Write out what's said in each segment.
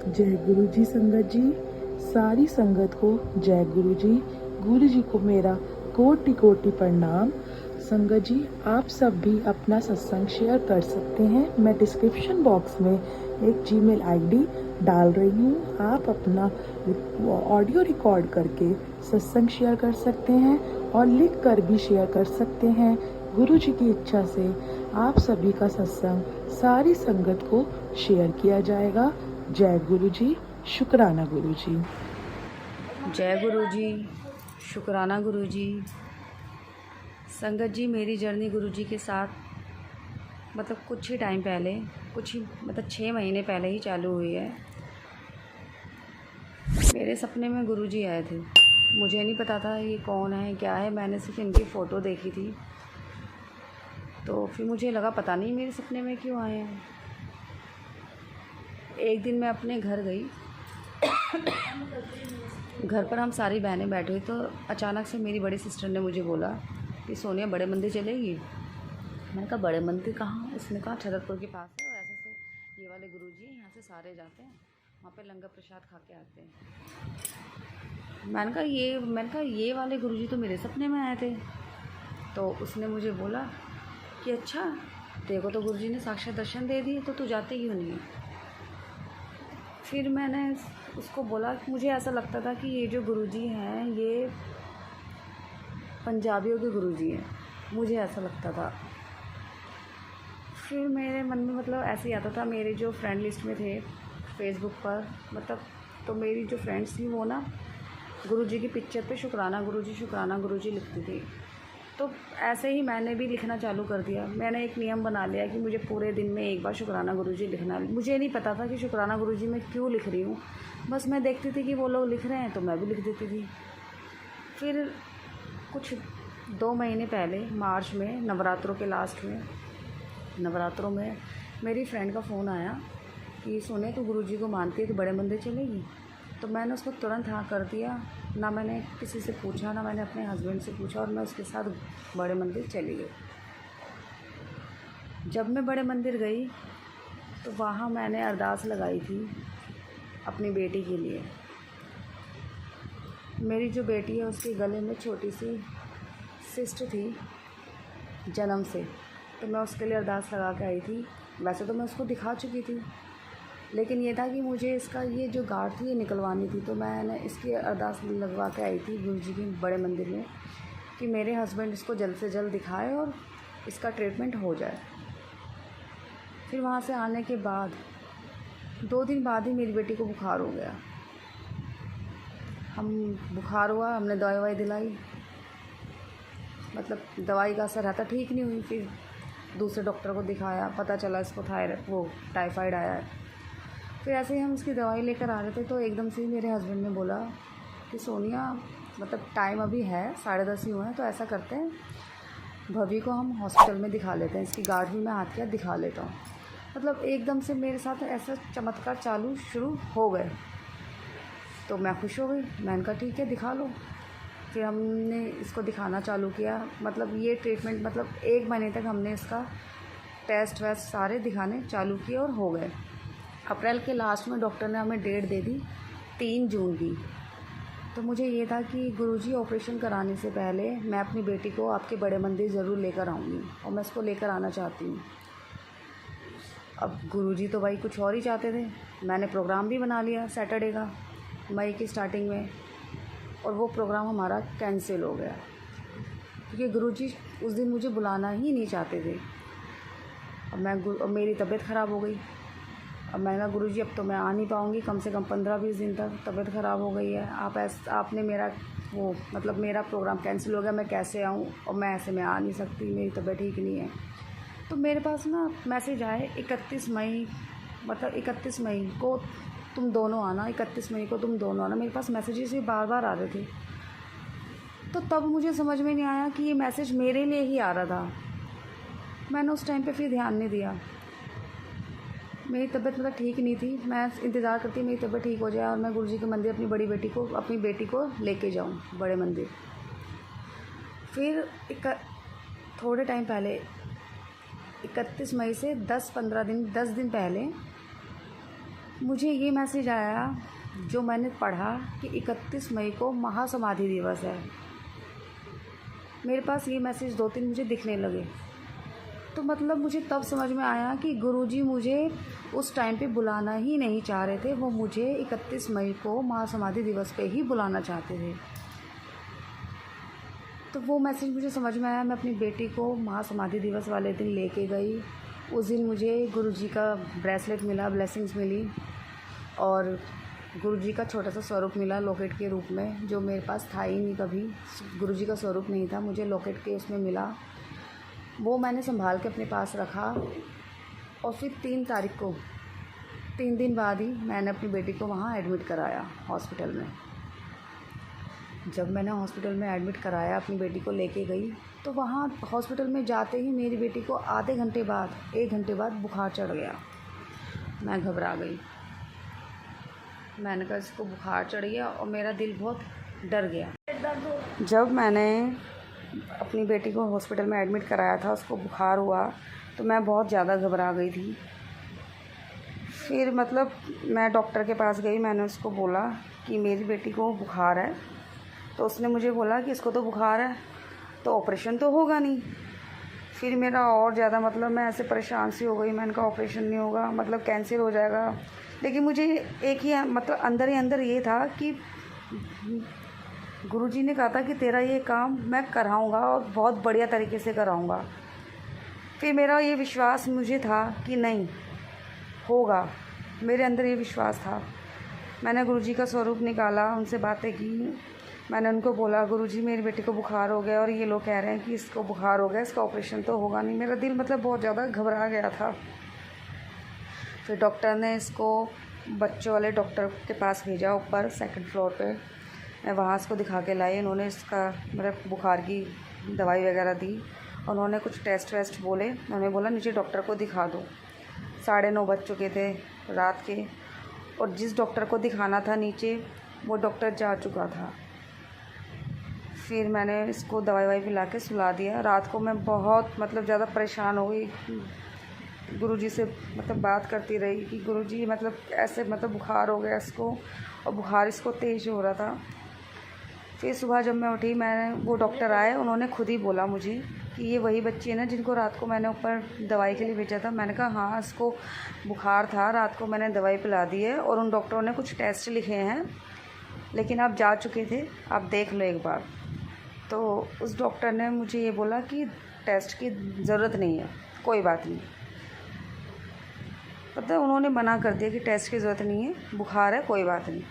जय गुरु जी संगत जी, सारी संगत को जय गुरु जी। गुरु जी को मेरा कोटि कोटि प्रणाम। संगत जी, आप सब भी अपना सत्संग शेयर कर सकते हैं। मैं डिस्क्रिप्शन बॉक्स में एक जीमेल आईडी डाल रही हूँ। आप अपना ऑडियो रिकॉर्ड करके सत्संग शेयर कर सकते हैं और लिख कर भी शेयर कर सकते हैं। गुरु जी की इच्छा से आप सभी का सत्संग सारी संगत को शेयर किया जाएगा। जय गुरु जी, शुक्राना गुरु जी। जय गुरु जी, शुक्राना गुरु जी। संगत जी, मेरी जर्नी गुरु जी के साथ कुछ ही टाइम पहले, 6 महीने पहले ही चालू हुई है। मेरे सपने में गुरु जी आए थे। मुझे नहीं पता था ये कौन है, क्या है। मैंने सिर्फ इनकी फ़ोटो देखी थी, तो फिर मुझे लगा पता नहीं मेरे सपने में क्यों आए हैं। एक दिन मैं अपने घर गई। घर पर हम सारी बहनें बैठी हुई, तो अचानक से मेरी बड़ी सिस्टर ने मुझे बोला कि सोनिया, बड़े मंदिर चलेगी। मैंने कहा बड़े मंदिर कहाँ? उसने कहा छतरपुर के पास है, और ऐसे से ये वाले गुरुजी हैं, यहाँ से सारे जाते हैं, वहाँ पे लंगर प्रसाद खा के आते हैं। मैंने कहा ये वाले गुरुजी तो मेरे सपने में आए थे। तो उसने मुझे बोला कि अच्छा, तेरे को तो गुरुजी ने साक्षात दर्शन दे दिए, तो तू जाते क्यों नहीं है? फिर मैंने उसको बोला कि मुझे ऐसा लगता था कि ये जो गुरुजी हैं ये पंजाबियों के गुरुजी हैं, मुझे ऐसा लगता था। फिर मेरे मन में ऐसे ही आता था। मेरे जो फ्रेंड लिस्ट में थे फेसबुक पर, तो मेरी जो फ्रेंड्स थी वो ना गुरुजी की पिक्चर पे शुक्राना गुरुजी लिखती थी। तो ऐसे ही मैंने भी लिखना चालू कर दिया। मैंने एक नियम बना लिया कि मुझे पूरे दिन में एक बार शुक्राना गुरुजी लिखना है। मुझे नहीं पता था कि शुक्राना गुरुजी मैं क्यों लिख रही हूँ, बस मैं देखती थी कि वो लोग लिख रहे हैं तो मैं भी लिख देती थी। फिर कुछ 2 महीने पहले मार्च में, नवरात्रों के लास्ट में, नवरात्रों में मेरी फ्रेंड का फ़ोन आया कि सोनिया, तू गुरुजी को मानती है, तो बड़े मंदिर चलेगी? तो मैंने उसको तुरंत हाँ कर दिया। ना मैंने किसी से पूछा, ना मैंने अपने हस्बैंड से पूछा, और मैं उसके साथ बड़े मंदिर चली गई। जब मैं बड़े मंदिर गई तो वहाँ मैंने अरदास लगाई थी अपनी बेटी के लिए। मेरी जो बेटी है उसके गले में छोटी सी सिस्ट थी जन्म से, तो मैं उसके लिए अरदास लगा के आई थी। वैसे तो मैं उसको दिखा चुकी थी, लेकिन ये था कि मुझे इसका ये जो गांठ थी ये निकलवानी थी। तो मैंने इसकी अरदास लगवा के आई थी गुरुजी के बड़े मंदिर में कि मेरे हस्बैंड इसको जल्द से जल्द दिखाए और इसका ट्रीटमेंट हो जाए। फिर वहाँ से आने के बाद 2 दिन बाद ही मेरी बेटी को बुखार हो गया। बुखार हुआ, हमने दवाई दिलाई, दवाई का असर रहता, ठीक नहीं हुई। फिर दूसरे डॉक्टर को दिखाया, पता चला इसको टाइफाइड आया है। फिर ऐसे ही हम उसकी दवाई लेकर आ रहे थे, तो एकदम से मेरे हस्बैंड ने बोला कि सोनिया, टाइम अभी है 10:30 ही हुए हैं, तो ऐसा करते हैं भवी को हम हॉस्पिटल में दिखा लेते हैं, इसकी गांठ भी मैं हाथ के हाथ दिखा लेता हूँ। एकदम से मेरे साथ ऐसा चमत्कार शुरू हो गए। तो मैं खुश हो गई। मैंने कहा ठीक है, दिखा लो। फिर हमने इसको दिखाना चालू किया। ये ट्रीटमेंट 1 महीने तक हमने इसका टेस्ट वेस्ट सारे दिखाने चालू किए और हो गए। अप्रैल के लास्ट में डॉक्टर ने हमें डेट दे दी 3 जून की। तो मुझे ये था कि गुरुजी ऑपरेशन कराने से पहले मैं अपनी बेटी को आपके बड़े मंदिर ज़रूर लेकर आऊँगी, और मैं इसको लेकर आना चाहती हूँ। अब गुरुजी तो भाई कुछ और ही चाहते थे। मैंने प्रोग्राम भी बना लिया सैटरडे का, मई की स्टार्टिंग में, और वो प्रोग्राम हमारा कैंसिल हो गया क्योंकि गुरुजी उस दिन मुझे बुलाना ही नहीं चाहते थे। अब मेरी तबीयत ख़राब हो गई। अब मैंने कहा गुरुजी, अब तो मैं आ नहीं पाऊँगी, कम से कम 15-20 दिन तक तबीयत ख़राब हो गई है। आपने मेरा प्रोग्राम कैंसिल हो गया, मैं कैसे आऊँ? और मैं ऐसे में आ नहीं सकती, मेरी तबीयत ठीक नहीं है। तो मेरे पास ना मैसेज आए 31 मई को तुम दोनों आना, 31 मई को तुम दोनों आना। मेरे पास मैसेजेस भी बार आ रहे थे। तो तब मुझे समझ में नहीं आया कि ये मैसेज मेरे लिए ही आ रहा था। मैंने उस टाइम पे फिर ध्यान नहीं दिया। मेरी तबीयत ठीक नहीं थी। मैं इंतज़ार करती मेरी तबीयत ठीक हो जाए और मैं गुरुजी के मंदिर अपनी बेटी को लेके जाऊँ बड़े मंदिर। फिर थोड़े टाइम पहले 31 मई से 10 दिन पहले मुझे ये मैसेज आया जो मैंने पढ़ा कि 31 मई को महासमाधि दिवस है। मेरे पास ये मैसेज 2-3 मुझे दिखने लगे, तो मतलब मुझे तब समझ में आया कि गुरुजी मुझे उस टाइम पे बुलाना ही नहीं चाह रहे थे, वो मुझे 31 मई को महासमाधि दिवस पे ही बुलाना चाहते थे। तो वो मैसेज मुझे समझ में आया। मैं अपनी बेटी को महासमाधि दिवस वाले दिन लेके गई। उस दिन मुझे गुरुजी का ब्रेसलेट मिला, ब्लेसिंग्स मिली, और गुरुजी का छोटा सा स्वरूप मिला लॉकेट के रूप में, जो मेरे पास था ही नहीं कभी। गुरुजी का स्वरूप नहीं था, मुझे लॉकेट के उसमें मिला। वो मैंने संभाल के अपने पास रखा, और फिर 3 तारीख को 3 दिन बाद ही मैंने अपनी बेटी को वहाँ एडमिट कराया हॉस्पिटल में। जब मैंने हॉस्पिटल में एडमिट कराया, अपनी बेटी को लेके गई, तो वहाँ हॉस्पिटल में जाते ही मेरी बेटी को आधे घंटे बाद 1 घंटे बाद बुखार चढ़ गया। मैं घबरा गई। मैंने कहा इसको बुखार चढ़ गया, और मेरा दिल बहुत डर गया। जब मैंने अपनी बेटी को हॉस्पिटल में एडमिट कराया था, उसको बुखार हुआ, तो मैं बहुत ज़्यादा घबरा गई थी। फिर मतलब मैं डॉक्टर के पास गई, मैंने उसको बोला कि मेरी बेटी को बुखार है। तो उसने मुझे बोला कि इसको तो बुखार है तो ऑपरेशन तो होगा नहीं। फिर मेरा और ज़्यादा मतलब मैं ऐसे परेशान सी हो गई। मैंने कहा ऑपरेशन नहीं होगा, मतलब कैंसिल हो जाएगा। लेकिन मुझे एक ही मतलब अंदर ही अंदर ये था कि गुरुजी ने कहा था कि तेरा ये काम मैं कराऊंगा, और बहुत बढ़िया तरीके से कराऊंगा। फिर मेरा ये विश्वास मुझे था कि नहीं होगा, मेरे अंदर ये विश्वास था। मैंने गुरुजी का स्वरूप निकाला, उनसे बातें की। मैंने उनको बोला गुरुजी मेरी बेटी को बुखार हो गया, और ये लोग कह रहे हैं कि इसको बुखार हो गया, इसका ऑपरेशन तो होगा नहीं। मेरा दिल मतलब बहुत ज़्यादा घबरा गया था। फिर डॉक्टर ने इसको बच्चों वाले डॉक्टर के पास भेजा, ऊपर 2nd फ्लोर पे। मैं वहाँ इसको दिखा के लाई। उन्होंने इसका मतलब बुखार की दवाई वगैरह दी, और उन्होंने कुछ टेस्ट वेस्ट बोले। उन्होंने बोला नीचे डॉक्टर को दिखा दो। 9:30 बज चुके थे रात के, और जिस डॉक्टर को दिखाना था नीचे, वो डॉक्टर जा चुका था। फिर मैंने इसको दवाई पिला के सुला दिया। रात को मैं बहुत मतलब ज़्यादा परेशान हो गई, गुरुजी से मतलब बात करती रही कि गुरुजी मतलब ऐसे मतलब बुखार हो गया इसको, और बुखार इसको तेज़ हो रहा था। फिर सुबह जब मैं उठी, वो डॉक्टर आए, उन्होंने खुद ही बोला मुझे कि ये वही बच्ची है ना जिनको रात को मैंने ऊपर दवाई के लिए भेजा था। मैंने कहा हाँ, इसको बुखार था, रात को मैंने दवाई पिला दी है, और उन डॉक्टरों ने कुछ टेस्ट लिखे हैं, लेकिन आप जा चुके थे, आप देख लो एक बार। तो उस डॉक्टर ने मुझे ये बोला कि टेस्ट की ज़रूरत नहीं है, कोई बात नहीं। मतलब उन्होंने मना कर दिया कि टेस्ट की ज़रूरत नहीं है, बुखार है, कोई बात नहीं।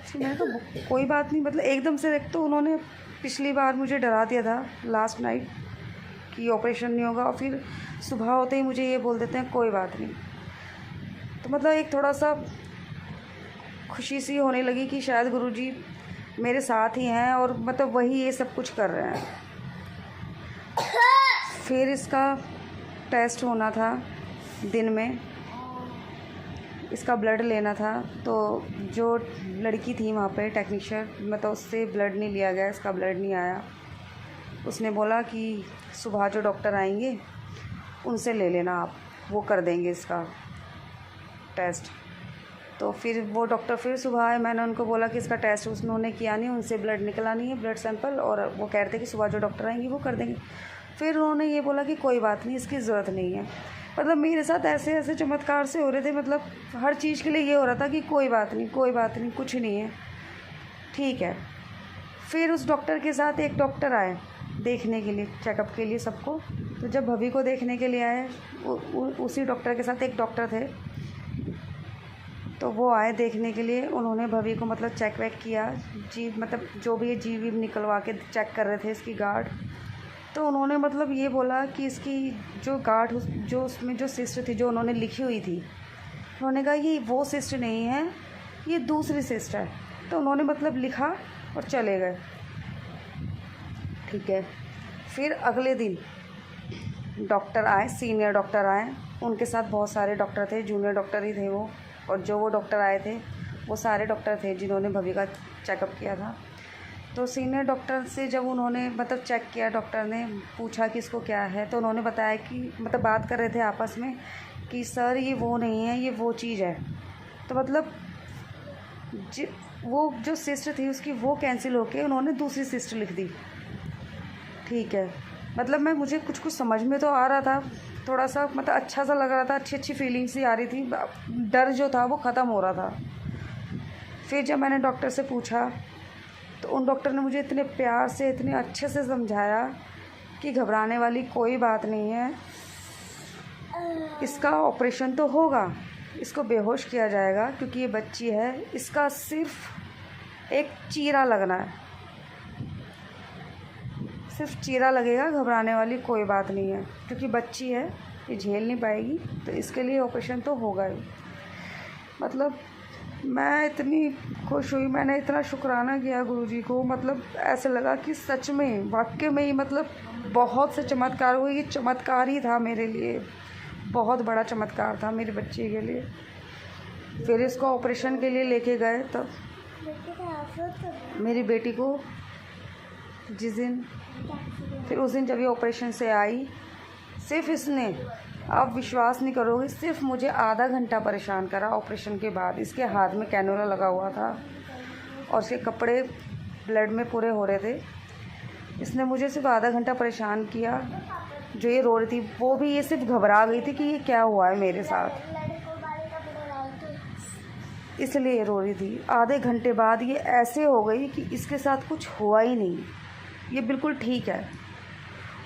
फिर मैंने कहा कोई बात नहीं, मतलब एकदम से एक तो उन्होंने पिछली बार मुझे डरा दिया था लास्ट नाइट कि ऑपरेशन नहीं होगा, और फिर सुबह होते ही मुझे ये बोल देते हैं कोई बात नहीं। तो मतलब एक थोड़ा सा खुशी सी होने लगी कि शायद गुरुजी मेरे साथ ही हैं, और मतलब वही ये सब कुछ कर रहे हैं। फिर इसका टेस्ट होना था दिन में, इसका ब्लड लेना था। तो जो लड़की थी वहाँ पे टेक्नीशियन, मतलब उससे ब्लड नहीं लिया गया, इसका ब्लड नहीं आया। उसने बोला कि सुबह जो डॉक्टर आएंगे उनसे ले लेना आप, वो कर देंगे इसका टेस्ट। तो फिर वो डॉक्टर फिर सुबह आए। मैंने उनको बोला कि इसका टेस्ट उन्होंने किया नहीं, उनसे ब्लड निकला नहीं है, ब्लड सैंपल, और वो कह रहे थे कि सुबह जो डॉक्टर आएंगे वो कर देंगे। फिर उन्होंने ये बोला कि कोई बात नहीं, इसकी ज़रूरत नहीं है। मतलब मेरे साथ ऐसे ऐसे चमत्कार से हो रहे थे, मतलब हर चीज़ के लिए ये हो रहा था कि कोई बात नहीं, कोई बात नहीं, कुछ नहीं है, ठीक है। फिर उस डॉक्टर के साथ एक डॉक्टर आए देखने के लिए, चेकअप के लिए सबको। तो जब भभी को देखने के लिए आए, उसी डॉक्टर के साथ एक डॉक्टर थे, तो वो आए देखने के लिए। उन्होंने भवी को मतलब चेक वेक किया, जीभ मतलब जो भी जीभ निकलवा के चेक कर रहे थे इसकी गांठ। तो उन्होंने मतलब ये बोला कि इसकी जो गांठ, जो उसमें जो सिस्ट थी जो उन्होंने लिखी हुई थी, उन्होंने कहा ये वो सिस्ट नहीं है, ये दूसरी सिस्ट है। तो उन्होंने मतलब लिखा और चले गए, ठीक है। फिर अगले दिन डॉक्टर आए, सीनियर डॉक्टर आए, उनके साथ बहुत सारे डॉक्टर थे, जूनियर डॉक्टर ही थे वो, और जो वो डॉक्टर आए थे वो सारे डॉक्टर थे जिन्होंने भवी का चेकअप किया था। तो सीनियर डॉक्टर से जब उन्होंने मतलब चेक किया, डॉक्टर ने पूछा कि इसको क्या है, तो उन्होंने बताया कि मतलब बात कर रहे थे आपस में कि सर ये वो नहीं है, ये वो चीज़ है। तो मतलब वो जो सिस्टर थी उसकी वो कैंसिल होके उन्होंने दूसरी सिस्टर लिख दी। ठीक है, मतलब मुझे कुछ कुछ समझ में तो आ रहा था, थोड़ा सा मतलब अच्छा सा लग रहा था, अच्छी अच्छी फीलिंग्स ही आ रही थी, डर जो था वो ख़त्म हो रहा था। फिर जब मैंने डॉक्टर से पूछा तो उन डॉक्टर ने मुझे इतने प्यार से इतने अच्छे से समझाया कि घबराने वाली कोई बात नहीं है, इसका ऑपरेशन तो होगा, इसको बेहोश किया जाएगा क्योंकि ये बच्ची है, इसका सिर्फ एक चीरा लगना है, सिर्फ चीरा लगेगा, घबराने वाली कोई बात नहीं है क्योंकि बच्ची है, ये झेल नहीं पाएगी, तो इसके लिए ऑपरेशन तो होगा ही। मतलब मैं इतनी खुश हुई, मैंने इतना शुक्राना किया गुरुजी को, मतलब ऐसे लगा कि सच में वाकई में ही मतलब बहुत से चमत्कार हुए, ये चमत्कार ही था मेरे लिए, बहुत बड़ा चमत्कार था मेरी बच्ची के लिए। फिर इसको ऑपरेशन के लिए लेके गए, तब मेरी बेटी को जिस दिन फिर उस दिन जब ये ऑपरेशन से आई, सिर्फ इसने, आप विश्वास नहीं करोगे, सिर्फ मुझे आधा घंटा परेशान करा ऑपरेशन के बाद। इसके हाथ में कैनुला लगा हुआ था और इसके कपड़े ब्लड में पूरे हो रहे थे। इसने मुझे सिर्फ आधा घंटा परेशान किया। जो ये रो रही थी वो भी ये सिर्फ घबरा गई थी कि ये क्या हुआ है मेरे साथ, इसलिए ये रो रही थी। आधे घंटे बाद ये ऐसे हो गई कि इसके साथ कुछ हुआ ही नहीं, ये बिल्कुल ठीक है।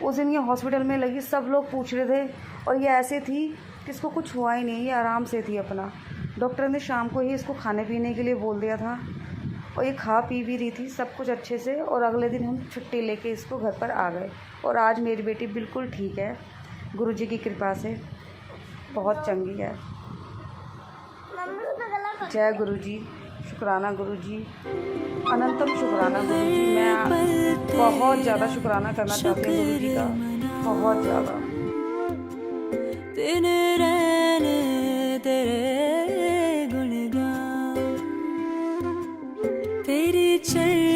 उस दिन ये हॉस्पिटल में लगी, सब लोग पूछ रहे थे और ये ऐसे थी कि इसको कुछ हुआ ही नहीं, ये आराम से थी अपना। डॉक्टर ने शाम को ही इसको खाने पीने के लिए बोल दिया था और ये खा पी भी रही थी सब कुछ अच्छे से। और अगले दिन हम छुट्टी लेके इसको घर पर आ गए और आज मेरी बेटी बिल्कुल ठीक है, गुरुजी की कृपा से बहुत चंगी है। जय गुरुजी, शुक्राना गुरुजी, अनंतम शुक्राना गुरुजी। मैं बहुत ज़्यादा शुक्राना करना चाहती हूँ गुरुजी का, बहुत ज़्यादा। तेरी चल